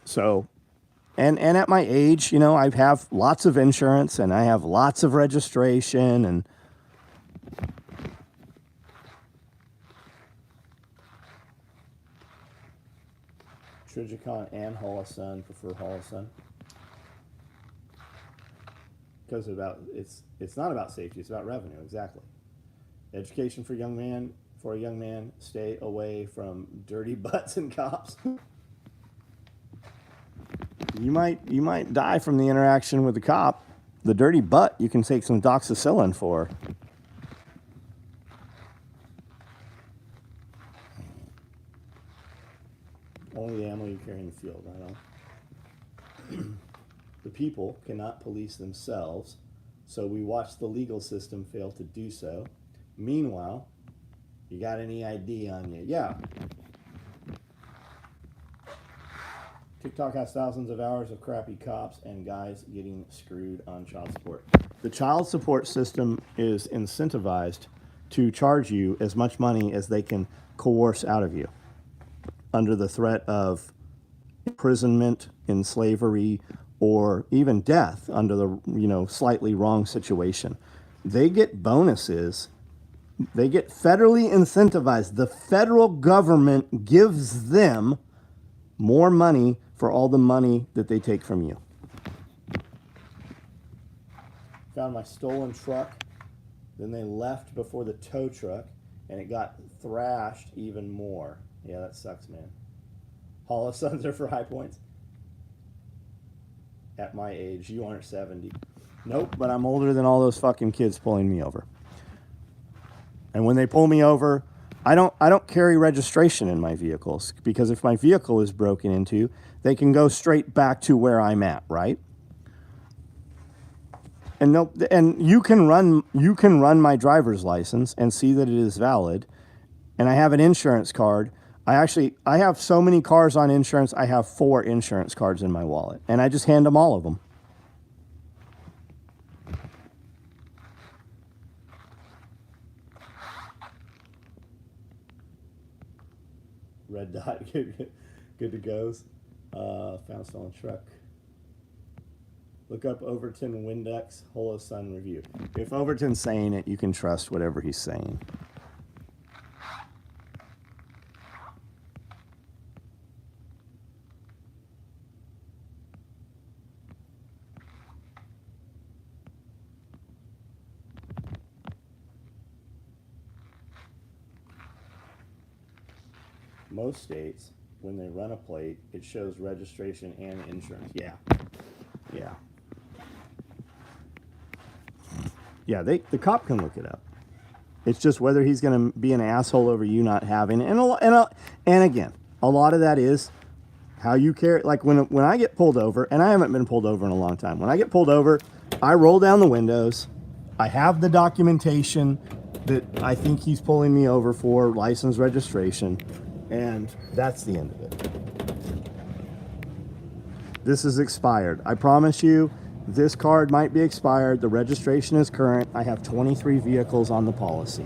So, and at my age, I have lots of insurance and I have lots of registration and Trigicon and Holosun, prefer Holosun. Because it's not about safety, it's about revenue, exactly. Education for young man, for a young man, stay away from dirty butts and cops. You might die from the interaction with the cop. The dirty butt you can take some doxycycline for. Only the ammo you carry in the field, I know. The people cannot police themselves, so we watch the legal system fail to do so. Meanwhile, you got any ID on you? Yeah. TikTok has thousands of hours of crappy cops and guys getting screwed on child support. The child support system is incentivized to charge you as much money as they can coerce out of you under the threat of imprisonment in slavery or even death under the slightly wrong situation. They get bonuses. They get federally incentivized. The federal government gives them more money for all the money that they take from you. Found my stolen truck. Then they left before the tow truck, and it got thrashed even more. Yeah, that sucks, man. Hollow Sons are for high points. At my age, you aren't 70. Nope, but I'm older than all those fucking kids pulling me over. And when they pull me over, I don't carry registration in my vehicles, because if my vehicle is broken into, they can go straight back to where I'm at, right? And you can run my driver's license and see that it is valid, and I have an insurance card. I have so many cars on insurance. I have 4 insurance cards in my wallet, and I just hand them all of them. Red dot, good to goes. Found stolen truck. Look up Overton Windex Holo Sun review. If Overton's saying it, you can trust whatever he's saying. Most states, when they run a plate, it shows registration and insurance. Yeah. Yeah, the cop can look it up. It's just whether he's going to be an asshole over you not having it. And again, a lot of that is how you carry. Like when I get pulled over, and I haven't been pulled over in a long time. When I get pulled over, I roll down the windows. I have the documentation that I think he's pulling me over for, license, registration. And that's the end of it. This is expired. I promise you, this card might be expired. The registration is current. I have 23 vehicles on the policy.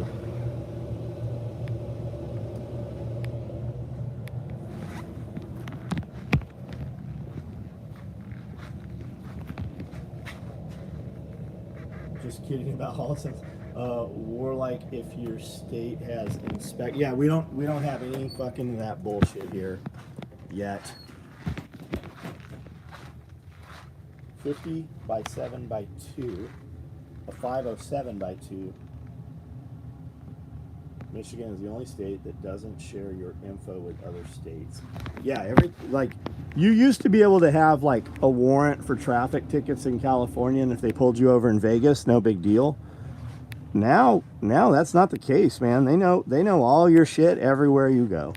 Just kidding about Hollisons. Warlike, if your state has inspect. Yeah, we don't have any fucking that bullshit here yet. 50 by 7 by 2, a 507 by 2. Michigan is the only state that doesn't share your info with other states. Yeah, you used to be able to have like a warrant for traffic tickets in California, and if they pulled you over in Vegas, no big deal. Now that's not the case, man. They know all your shit everywhere you go.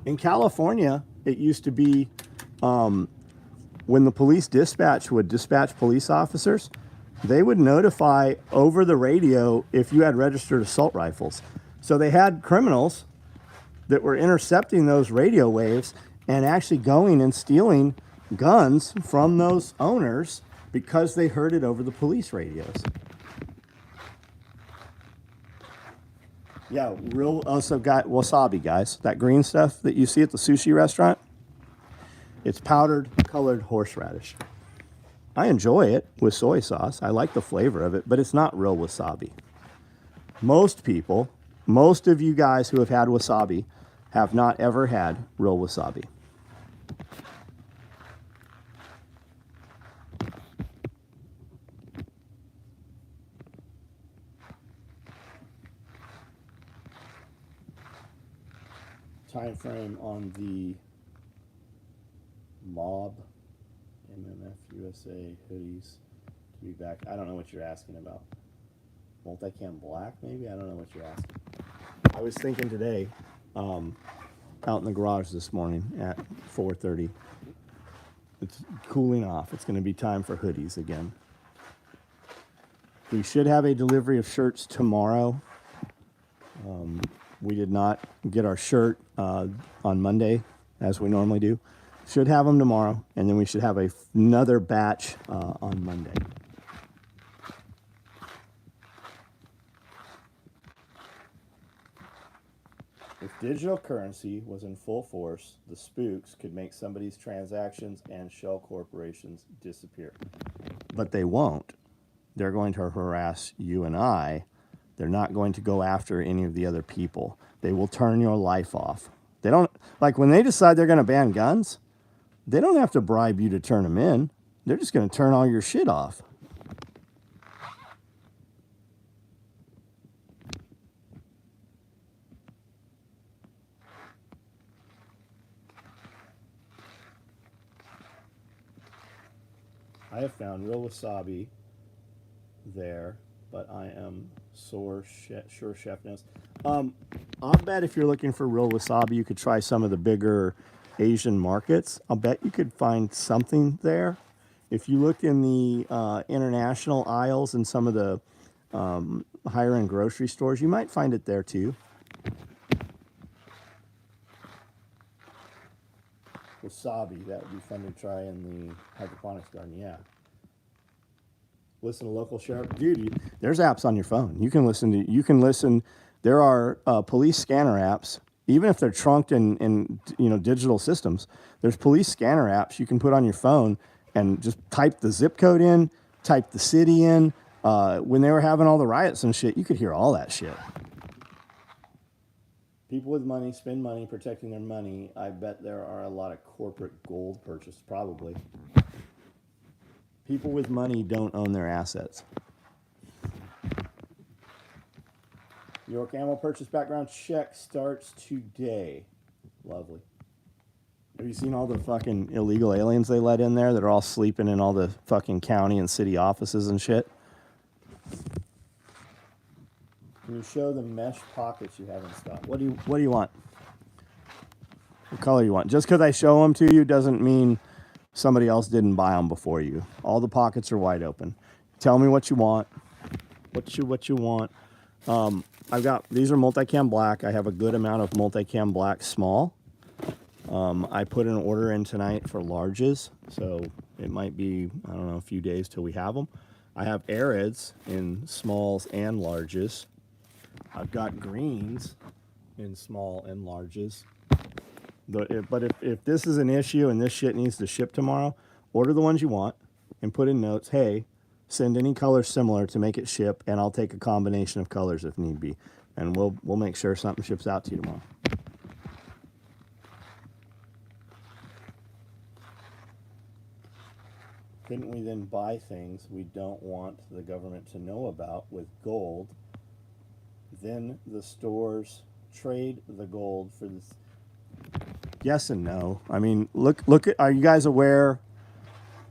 In California, it used to be when the police dispatch would dispatch police officers, they would notify over the radio if you had registered assault rifles. So they had criminals that were intercepting those radio waves and actually going and stealing guns from those owners because they heard it over the police radios. Yeah, also got wasabi, guys. That green stuff that you see at the sushi restaurant, it's powdered colored horseradish. I enjoy it with soy sauce. I like the flavor of it, but it's not real wasabi. Most of you guys who have had wasabi have not ever had real wasabi. time frame on the Mob MMF USA hoodies to be back? I don't know what you're asking about. Multicam black, maybe? I don't know what you're asking. I was thinking today, out in the garage this morning at 4:30. It's cooling off. It's going to be time for hoodies again. We should have a delivery of shirts tomorrow. We did not get our shirt on Monday, as we normally do. Should have them tomorrow, and then we should have another batch on Monday. If digital currency was in full force, the spooks could make somebody's transactions and shell corporations disappear. But they won't. They're going to harass you and I. They're not going to go after any of the other people. They will turn your life off. They don't, like when they decide they're going to ban guns, they don't have to bribe you to turn them in. They're just going to turn all your shit off. I have found real wasabi there, but I am sure chef knows. I'll bet if you're looking for real wasabi, you could try some of the bigger Asian markets. I'll bet you could find something there. If you look in the international aisles and some of the higher end grocery stores, you might find it there too. Wasabi, that would be fun to try in the hydroponics garden, yeah. Listen to local sheriff. Dude, there's apps on your phone. You can listen. There are police scanner apps, even if they're trunked in digital systems. There's police scanner apps you can put on your phone and just type the zip code in, type the city in. When they were having all the riots and shit, you could hear all that shit. People with money spend money protecting their money. I bet there are a lot of corporate gold purchase, probably. People with money don't own their assets. Your camel purchase background check starts today. Lovely. Have you seen all the fucking illegal aliens they let in there that are all sleeping in all the fucking county and city offices and shit? Can you show the mesh pockets you have in stock? What do you want? What color you want? Just because I show them to you doesn't mean somebody else didn't buy them before you. All the pockets are wide open. Tell me what you want. What you want. I've got, these are multicam black. I have a good amount of multicam black small. I put an order in tonight for larges, so it might be, I don't know, a few days till we have them. I have arids in smalls and larges. I've got greens in small and larges. But if this is an issue and this shit needs to ship tomorrow, order the ones you want and put in notes, hey, send any color similar to make it ship, and I'll take a combination of colors if need be. And we'll make sure something ships out to you tomorrow. Couldn't we then buy things we don't want the government to know about with gold? Then the stores trade the gold for this. Yes and no. I mean, look at, are you guys aware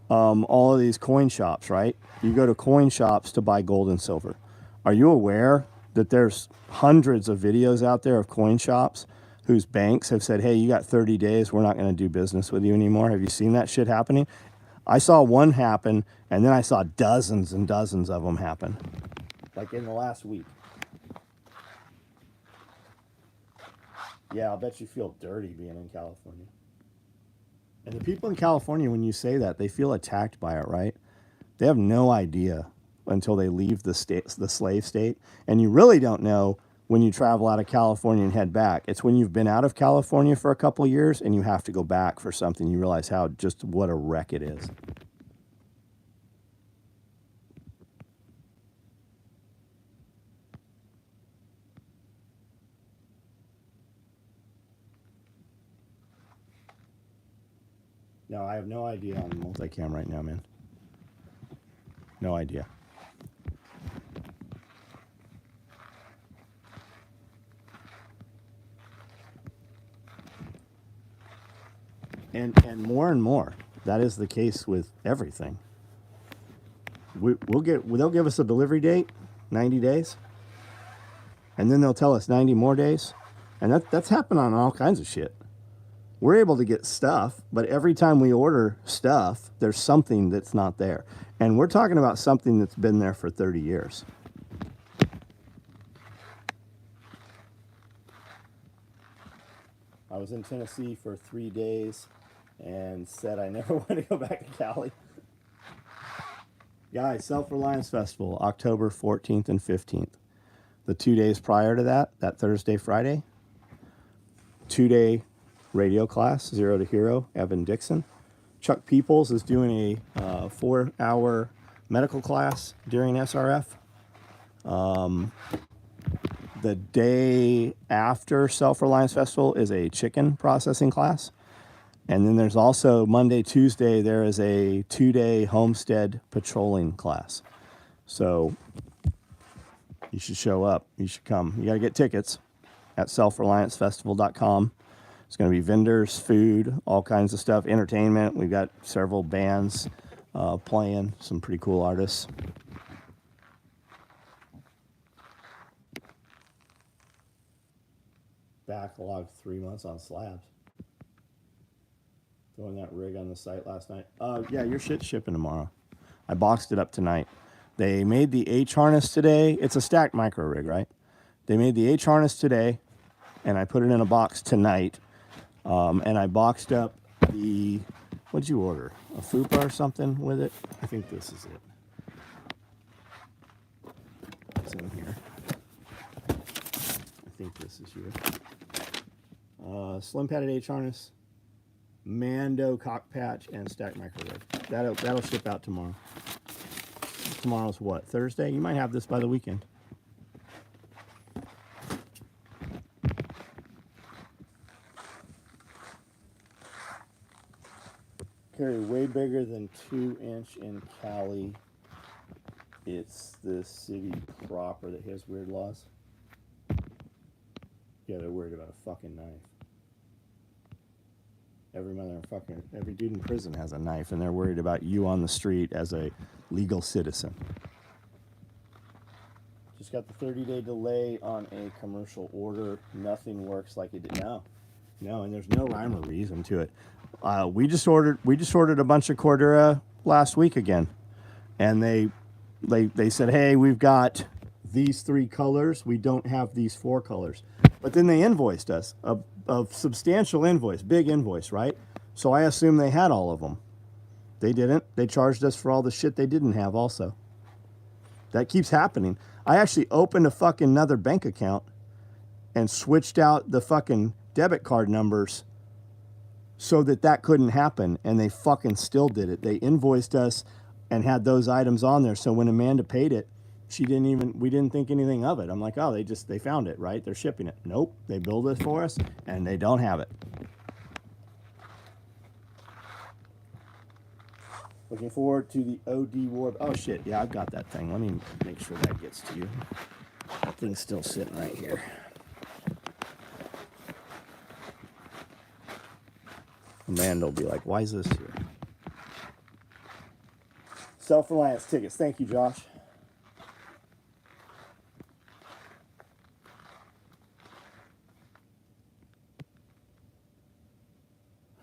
all of these coin shops, right? You go to coin shops to buy gold and silver. Are you aware that there's hundreds of videos out there of coin shops whose banks have said, hey, you got 30 days, we're not going to do business with you anymore? Have you seen that shit happening? I saw one happen, and then I saw dozens and dozens of them happen, like in the last week. Yeah, I'll bet you feel dirty being in California. And the people in California, when you say that, they feel attacked by it, right? They have no idea until they leave the slave state. And you really don't know when you travel out of California and head back. It's when you've been out of California for a couple of years and you have to go back for something, you realize what a wreck it is. No, I have no idea on multicam right now, man. No idea. And more, that is the case with everything. They'll give us a delivery date, 90 days, and then they'll tell us 90 more days, and that's happened on all kinds of shit. We're able to get stuff, but every time we order stuff, there's something that's not there. And we're talking about something that's been there for 30 years. I was in Tennessee for 3 days and said I never want to go back to Cali. Guys, Self-Reliance Festival, October 14th and 15th. The 2 days prior to that Thursday, Friday, 2-day radio class, Zero to Hero, Evan Dixon. Chuck Peoples is doing a 4-hour medical class during SRF. The day after Self-Reliance Festival is a chicken processing class. And then there's also Monday, Tuesday, there is a 2-day homestead patrolling class. So you should show up. You should come. You got to get tickets at selfreliancefestival.com. It's going to be vendors, food, all kinds of stuff, entertainment. We've got several bands playing, some pretty cool artists. Backlog 3 months on slabs. Throwing that rig on the site last night. Yeah, your shit's shipping tomorrow. I boxed it up tonight. They made the H harness today. It's a stacked micro rig, right? They made the H harness today, and I put it in a box tonight. And I boxed up the, what'd you order? A FUPA or something with it? I think this is it. It's in here. I think this is yours. Slim padded H harness, Mando cock patch, and stacked micro rig. That'll ship out tomorrow. Tomorrow's what? Thursday? You might have this by the weekend. Carry way bigger than 2-inch in Cali. It's the city proper that has weird laws. Yeah, they're worried about a fucking knife. Every dude in prison has a knife, and they're worried about you on the street as a legal citizen. Just got the 30-day delay on a commercial order. Nothing works like it did. No, and there's no rhyme or reason to it. We just ordered a bunch of Cordura last week again, and they said, hey, we've got these 3 colors. We don't have these 4 colors. But then they invoiced us a substantial invoice, big invoice, right? So I assume they had all of them. They didn't. They charged us for all the shit they didn't have also. That keeps happening. I actually opened a fucking another bank account and switched out the fucking debit card numbers so that couldn't happen, and they fucking still did it. They invoiced us and had those items on there, so when Amanda paid it, we didn't think anything of it. I'm like, oh, they found it, right? They're shipping it. Nope, they billed it for us, and they don't have it. Looking forward to the OD Warp. Oh, shit, yeah, I've got that thing. Let me make sure that gets to you. That thing's still sitting right here. Amanda will be like, why is this here? Self-Reliance tickets. Thank you, Josh.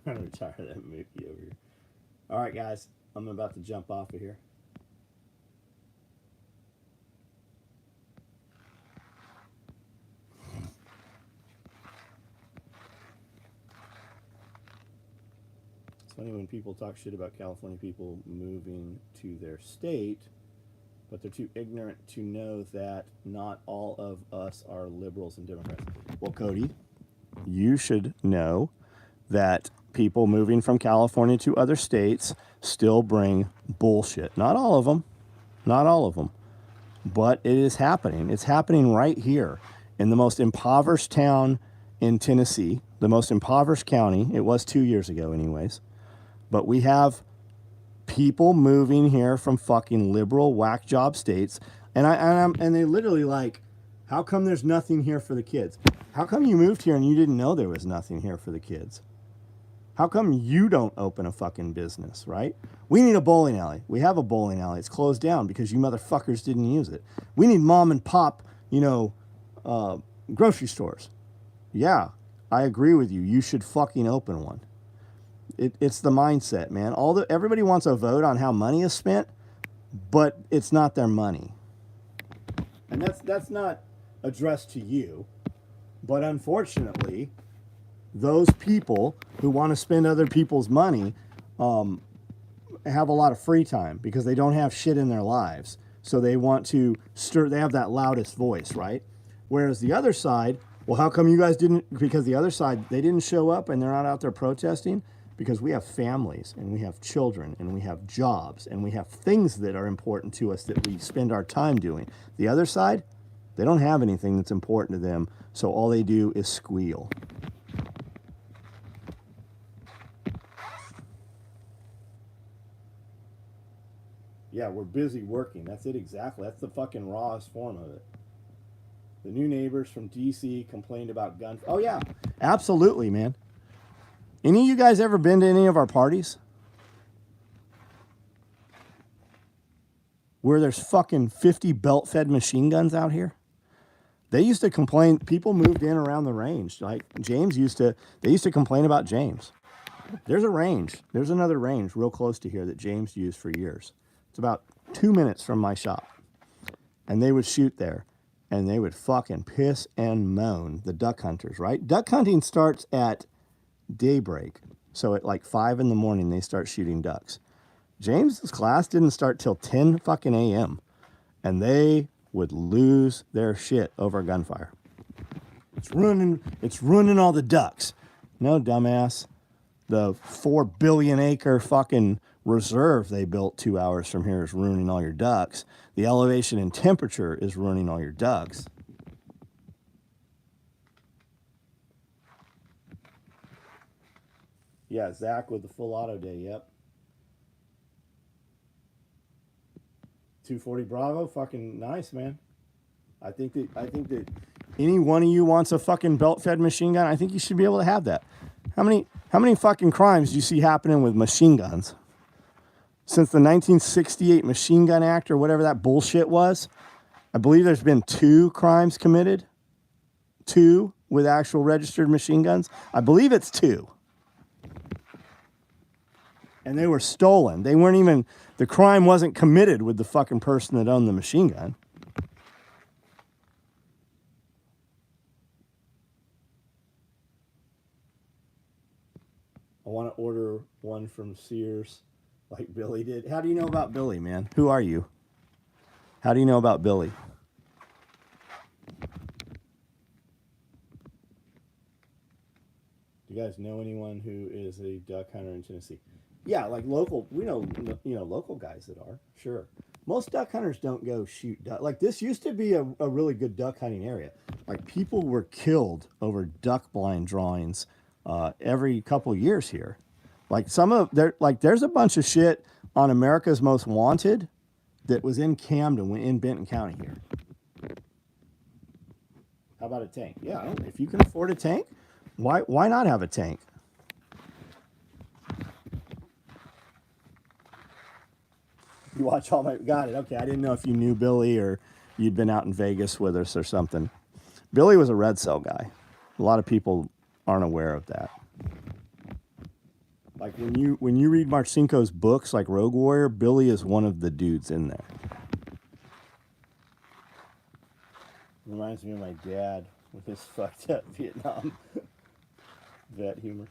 I'm going to retire that Mookie over here. All right, guys. I'm about to jump off of here. It's funny when people talk shit about California people moving to their state, but they're too ignorant to know that not all of us are liberals and Democrats. Well, Cody, you should know that people moving from California to other states still bring bullshit. Not all of them. Not all of them. But it is happening. It's happening right here in the most impoverished town in Tennessee, the most impoverished county. It was 2 years ago anyways. But we have people moving here from fucking liberal whack job states. And they literally like, how come there's nothing here for the kids? How come you moved here and you didn't know there was nothing here for the kids? How come you don't open a fucking business, right? We need a bowling alley. We have a bowling alley. It's closed down because you motherfuckers didn't use it. We need mom and pop, grocery stores. Yeah, I agree with you. You should fucking open one. It's the mindset, man. Everybody wants a vote on how money is spent, but it's not their money. And that's not addressed to you. But unfortunately, those people who want to spend other people's money have a lot of free time because they don't have shit in their lives. So they want to they have that loudest voice, right? Whereas the other side, well, how come you guys didn't? Because the other side, they didn't show up and they're not out there protesting because we have families and we have children and we have jobs and we have things that are important to us that we spend our time doing. The other side, they don't have anything that's important to them. So all they do is squeal. Yeah, we're busy working. That's it exactly. That's the fucking rawest form of it. The new neighbors from DC complained about gun. Oh, yeah, absolutely, man. Any of you guys ever been to any of our parties? Where there's fucking 50 belt-fed machine guns out here? They used to complain. People moved in around the range. Like they used to complain about James. There's a range. There's another range real close to here that James used for years. It's about 2 minutes from my shop. And they would shoot there. And they would fucking piss and moan, the duck hunters, right? Duck hunting starts at daybreak. So at like 5 in the morning, they start shooting ducks. James's class didn't start till 10 fucking a.m. And they would lose their shit over gunfire. It's ruining all the ducks. No, dumbass. The 4 billion acre fucking reserve they built 2 hours from here is ruining all your ducks. The elevation and temperature is ruining all your ducks. Yeah, Zach with the full auto day, yep. 240 Bravo, fucking nice, man. I think that any one of you wants a fucking belt-fed machine gun. I think you should be able to have that. How many fucking crimes do you see happening with machine guns? Since the 1968 Machine Gun Act or whatever that bullshit was, I believe there's been 2 crimes committed. 2 with actual registered machine guns. I believe it's 2. And they were stolen. They weren't even, the crime wasn't committed with the fucking person that owned the machine gun. I want to order one from Sears like Billy did. How do you know about Billy, man? Who are you? How do you know about Billy? Do you guys know anyone who is a duck hunter in Tennessee? Yeah, like local, we know, local guys that are, sure. Most duck hunters don't go shoot duck. Like this used to be a really good duck hunting area. Like people were killed over duck blind drawings every couple years here. Like there's a bunch of shit on America's Most Wanted that was in Camden, in Benton County here. How about a tank? Yeah, if you can afford a tank, why not have a tank? You watch all my, got it. Okay, I didn't know if you knew Billy or you'd been out in Vegas with us or something. Billy was a red cell guy. A lot of people aren't aware of that. Like when you read Marcinko's books like Rogue Warrior, Billy is one of the dudes in there. Reminds me of my dad with his fucked up Vietnam vet humor.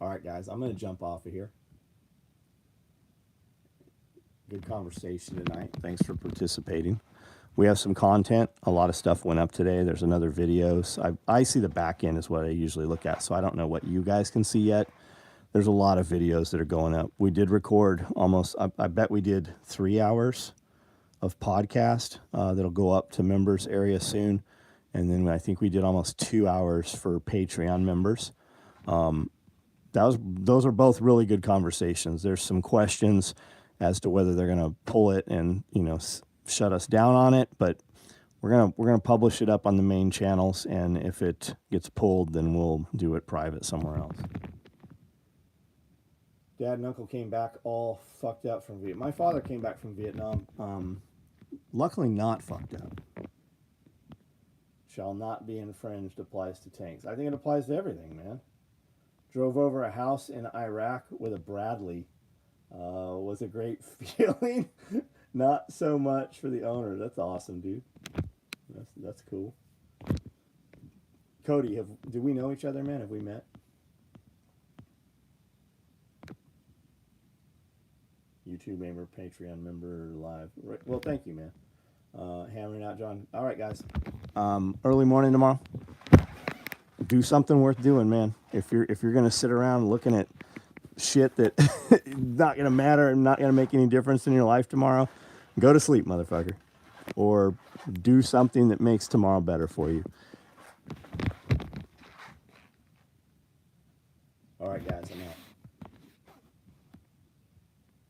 All right, guys, I'm going to jump off of here. Good conversation tonight. Thanks for participating. We have some content. A lot of stuff went up today. There's another videos. I see the back end is what I usually look at, so I don't know what you guys can see yet. There's a lot of videos that are going up. We did record almost, I bet we did 3 hours of podcast that'll go up to members area soon. And then I think we did almost 2 hours for Patreon members. Those are both really good conversations. There's some questions as to whether they're going to pull it and, shut us down on it, but We're gonna publish it up on the main channels, and if it gets pulled, then we'll do it private somewhere else. Dad and Uncle came back all fucked up from Vietnam. My father came back from Vietnam, luckily not fucked up. Shall not be infringed applies to tanks. I think it applies to everything, man. Drove over a house in Iraq with a Bradley. Was a great feeling. Not so much for the owner. That's awesome, dude. That's cool. Cody, do we know each other, man? Have we met? YouTube member, Patreon member, live. Right. Well, thank you, man. Hammering out, John. All right, guys. Early morning tomorrow. Do something worth doing, man. If you're gonna sit around looking at shit that not gonna matter and not gonna make any difference in your life tomorrow, go to sleep, motherfucker. Or do something that makes tomorrow better for you. All right, guys. I'm out.